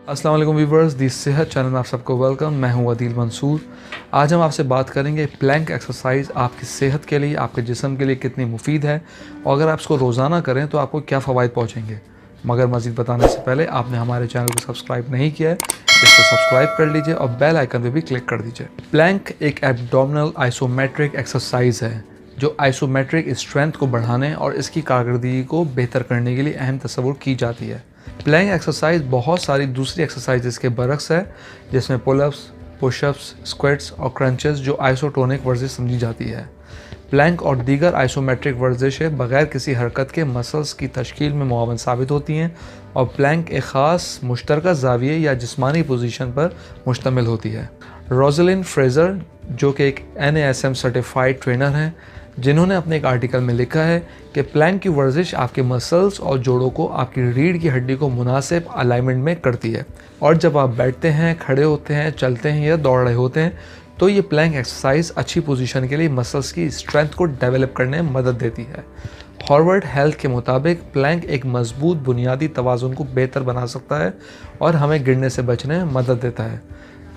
अस्सलाम वालेकुम व्यूवर्स, दी सेहत चैनल में आप सबको वेलकम। मैं हूं अदील मंसूर। आज हम आपसे बात करेंगे प्लैंक एक्सरसाइज आपकी सेहत के लिए, आपके जिस्म के लिए कितनी मुफीद है और अगर आप इसको रोज़ाना करें तो आपको क्या फ़वाइद पहुंचेंगे। मगर मज़ीद बताने से पहले आपने हमारे चैनल को सब्सक्राइब नहीं किया है, इसको सब्सक्राइब कर लीजिए और बेल आइकन पर भी क्लिक कर दीजिए। प्लैंक एक एब्डोमिनल आइसोमेट्रिक एक्सरसाइज है जो आइसोमेट्रिक स्ट्रेंथ को बढ़ाने और इसकी कारकर्दगी को बेहतर करने के लिए अहम तस्वुर की जाती है। प्लैंक एक्सरसाइज बहुत सारी दूसरी एक्सरसाइजेस के बरक्स है, जिसमें पुलअप्स, पुशअप्स, स्क्वाट्स और क्रंचेस जो आइसोटोनिक वर्जिश समझी जाती है। प्लैंक और दीगर आइसोमेट्रिक वर्जिशें बगैर किसी हरकत के मसल्स की तश्कील में मुआवन साबित होती हैं और प्लैंक एक ख़ास मुश्तरका ज़ाविये या जिस्मानी पोजीशन पर मुश्तमिल होती है। रोज़लिन फ्रेज़र, जो कि एक NASM सर्टिफाइड ट्रेनर हैं, जिन्होंने अपने एक आर्टिकल में लिखा है कि प्लैंक की वर्जिश आपके मसल्स और जोड़ों को आपकी रीढ़ की हड्डी को मुनासिब अलाइनमेंट में करती है और जब आप बैठते हैं, खड़े होते हैं, चलते हैं या दौड़ रहे होते हैं तो ये प्लैंक एक्सरसाइज अच्छी पोजीशन के लिए मसल्स की स्ट्रेंथ को डेवलप करने में मदद देती है। हार्वर्ड हेल्थ के मुताबिक प्लैंक एक मजबूत बुनियादी तवाज़ुन को बेहतर बना सकता है और हमें गिरने से बचने में मदद देता है।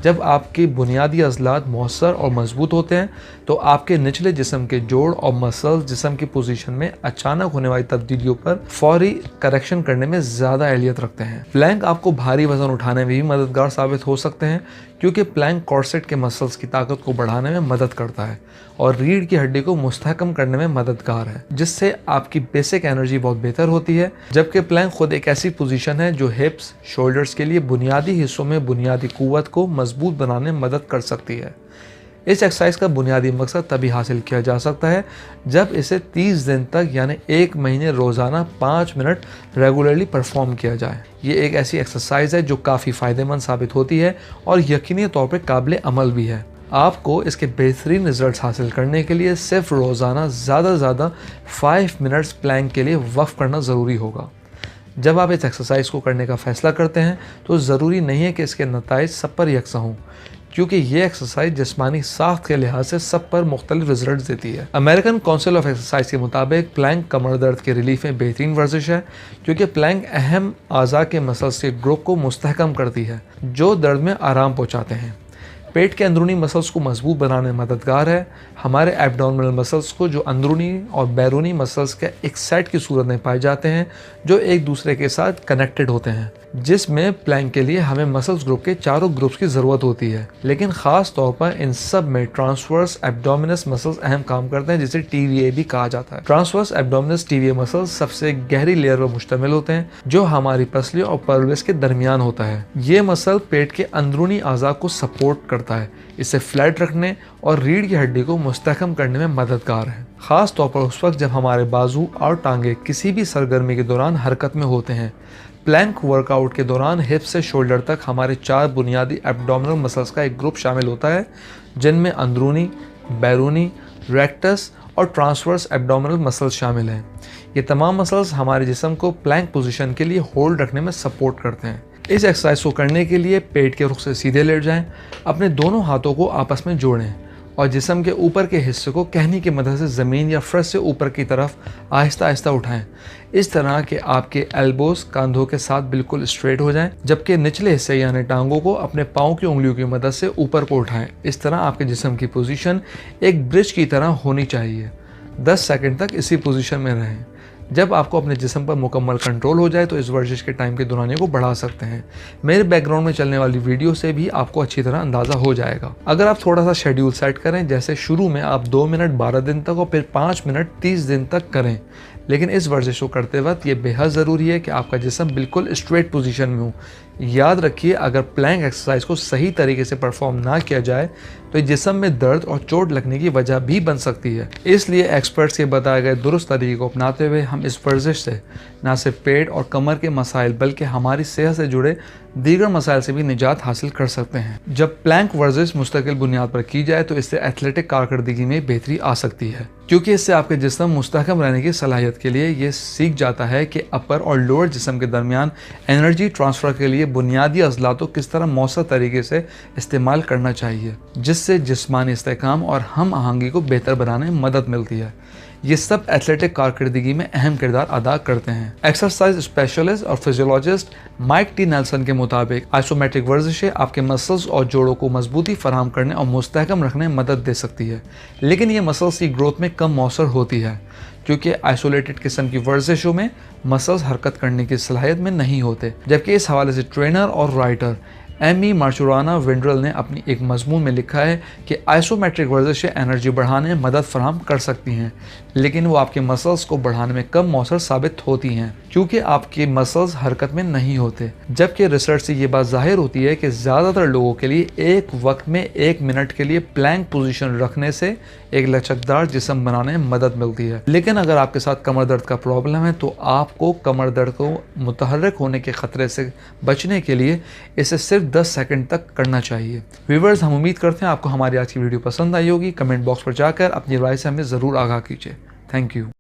जब आपकी बुनियादी अज़लात मौसर और मजबूत होते हैं तो आपके निचले जिस्म के जोड़ और मसल्स जिस्म की पोजीशन में अचानक होने वाली तब्दीलियों पर फौरी करेक्शन करने में ज़्यादा अहलियत रखते हैं। प्लैंक आपको भारी वज़न उठाने में भी मददगार साबित हो सकते हैं क्योंकि प्लैंक कॉर्सेट के मसल्स की ताकत को बढ़ाने में मदद करता है और रीढ़ की हड्डी को मुस्तहकम करने में मददगार है, जिससे आपकी बेसिक एनर्जी बहुत बेहतर होती है। जबकि प्लैंक खुद एक ऐसी पोजीशन है जो हिप्स, शोल्डर्स के लिए बुनियादी हिस्सों में बुनियादी कुव्वत को मजबूत बनाने में मदद कर सकती है। इस एक्सरसाइज का बुनियादी मकसद तभी हासिल किया जा सकता है जब इसे 30 दिन तक यानी 1 महीने रोज़ाना 5 मिनट रेगुलरली परफॉर्म किया जाए। ये एक ऐसी एक्सरसाइज है जो काफ़ी फ़ायदेमंद साबित होती है और यकीनी तौर पर काबिल अमल भी है। आपको इसके बेहतरीन रिजल्ट्स हासिल करने के लिए सिर्फ रोज़ाना ज़्यादा से ज़्यादा 5 मिनट्स प्लैंक के लिए वक्फ करना ज़रूरी होगा। जब आप इस एक्सरसाइज को करने का फ़ैसला करते हैं तो ज़रूरी नहीं है कि इसके नताइज सब पर यकसा हों, क्योंकि ये एक्सरसाइज जिस्मानी साख्त के लिहाज से सब पर मुख्तलिफ रिजल्ट देती है। अमेरिकन काउंसिल ऑफ एक्सरसाइज के मुताबिक प्लैंक कमर दर्द के रिलीफ में बेहतरीन वर्जिश है क्योंकि प्लैंक अहम आज़ा के मसल्स के ग्रुप को मुस्तहकम करती है जो दर्द में आराम पहुँचाते हैं। पेट के अंदरूनी मसल्स को मजबूत बनाने में मददगार है। हमारे एब्डोमिनल मसल्स को जो अंदरूनी और बैरूनी मसल्स के एक सेट की सूरत में पाए जाते हैं जो एक दूसरे के साथ कनेक्टेड होते हैं, जिसमें प्लैंक के लिए हमें मसल्स ग्रुप के चारों ग्रुप्स की ज़रूरत होती है। लेकिन ख़ास तौर पर इन सब में ट्रांसवर्स एब्डोमिनस मसल्स अहम काम करते हैं, जिसे TVA भी कहा जाता है। ट्रांसवर्स एब्डोमिनस TVA मसल्स सबसे गहरी लेयर पर मुश्तमिल होते हैं जो हमारी पसली और pelvis के दरमियान होता है। ये मसल पेट के अंदरूनी आज़ा को सपोर्ट करता है, इसे फ्लैट रखने और रीढ़ की हड्डी को मुस्तहकम करने में मददगार है, ख़ास तौर पर उस वक्त जब हमारे बाजू और टांगे किसी भी सरगर्मी के दौरान हरकत में होते हैं। प्लैंक वर्कआउट के दौरान हिप से शोल्डर तक हमारे 4 बुनियादी एब्डोमिनल मसल्स का एक ग्रुप शामिल होता है, जिनमें अंदरूनी, बैरूनी, रेक्टस और ट्रांसवर्स एब्डोमिनल मसल्स शामिल हैं। ये तमाम मसल्स हमारे जिस्म को प्लैंक पोजीशन के लिए होल्ड रखने में सपोर्ट करते हैं। इस एक्सरसाइज को करने के लिए पेट के रुख से सीधे लेट जाएं, अपने दोनों हाथों को आपस में जोड़ें और जिस्म के ऊपर के हिस्से को कहनी की मदद से ज़मीन या फर्श से ऊपर की तरफ आहिस्ता आहिस्ता उठाएं, इस तरह कि आपके एल्बोस कंधों के साथ बिल्कुल स्ट्रेट हो जाएं, जबकि निचले हिस्से यानी टांगों को अपने पाँव की उंगलियों की मदद से ऊपर को उठाएं। इस तरह आपके जिस्म की पोजीशन एक ब्रिज की तरह होनी चाहिए। 10 सेकंड तक इसी पोजीशन में रहें। जब आपको अपने जिस्म पर मुकम्मल कंट्रोल हो जाए तो इस वर्जिश के टाइम के दौरानिए को बढ़ा सकते हैं। मेरे बैकग्राउंड में चलने वाली वीडियो से भी आपको अच्छी तरह अंदाज़ा हो जाएगा। अगर आप थोड़ा सा शेड्यूल सेट करें, जैसे शुरू में आप 2 मिनट 12 दिन तक और फिर 5 मिनट 30 दिन तक करें, लेकिन इस वर्जिश को करते वक्त ये बेहद ज़रूरी है कि आपका जिस्म बिल्कुल स्ट्रेट पोजीशन में हो। याद रखिए, अगर प्लैंक एक्सरसाइज को सही तरीके से परफॉर्म ना किया जाए तो जिस्म में दर्द और चोट लगने की वजह भी बन सकती है। इसलिए एक्सपर्ट्स के बताए गए दुरुस्त तरीके को अपनाते हुए हम इस वर्जिश से न सिर्फ पेट और कमर के मसाइल बल्कि हमारी सेहत से जुड़े दीगर मसाइल से भी निजात हासिल कर सकते हैं। जब प्लैंक वर्जिश मुस्तकिल बुनियाद पर की जाए तो इससे एथलेटिक कारकर्दगी में बेहतरी आ सकती है, क्योंकि इससे आपके जिस्म मुस्तहकम रहने की सलाहियत के लिए ये सीख जाता है कि अपर और लोअर जिस्म के दरमियान एनर्जी ट्रांसफ़र के लिए बुनियादी अज़लात को किस तरह मौसर तरीके से इस्तेमाल करना चाहिए, जिससे जिस्मानी इस्तेहकाम और हम आहंगी को बेहतर बनाने में मदद मिलती है। ये सब एथलेटिक कारकर्दगी में अहम किरदार अदा करते हैं। एक्सरसाइज स्पेशलिस्ट और फिजियोलॉजिस्ट माइक टी नेल्सन के मुताबिक आइसोमेट्रिक वर्जिशें आपके मसल्स और जोड़ों को मजबूती फराहम करने और मुस्तहकम रखने में मदद दे सकती है, लेकिन ये मसल्स की ग्रोथ में कम मौसर होती है क्योंकि आइसोलेटेड किस्म की वर्जिशों में मसल्स हरकत करने की सलाहियत में नहीं होते। जबकि इस हवाले से ट्रेनर और राइटर एमी मार्चुराना विंड्रल ने अपनी एक मजमून में लिखा है कि आइसोमेट्रिक वर्जिशें एनर्जी बढ़ाने में मदद फराहम कर सकती हैं, लेकिन वो आपके मसल्स को बढ़ाने में कम मौसर साबित होती हैं क्योंकि आपके मसल्स हरकत में नहीं होते। जबकि रिसर्च से ये बात जाहिर होती है कि ज़्यादातर लोगों के लिए एक वक्त में 1 मिनट के लिए प्लैंक पोजीशन रखने से एक लचकदार जिस्म बनाने में मदद मिलती है। लेकिन अगर आपके साथ कमर दर्द का प्रॉब्लम है तो आपको कमर दर्द को मुतहर्रिक होने के ख़तरे से बचने के लिए इसे सिर्फ 10 सेकंड तक करना चाहिए। व्यूअर्स, हम उम्मीद करते हैं आपको हमारी आज की वीडियो पसंद आई होगी। कमेंट बॉक्स पर जाकर अपनी राय से हमें ज़रूर आगाह कीजिए। Thank you.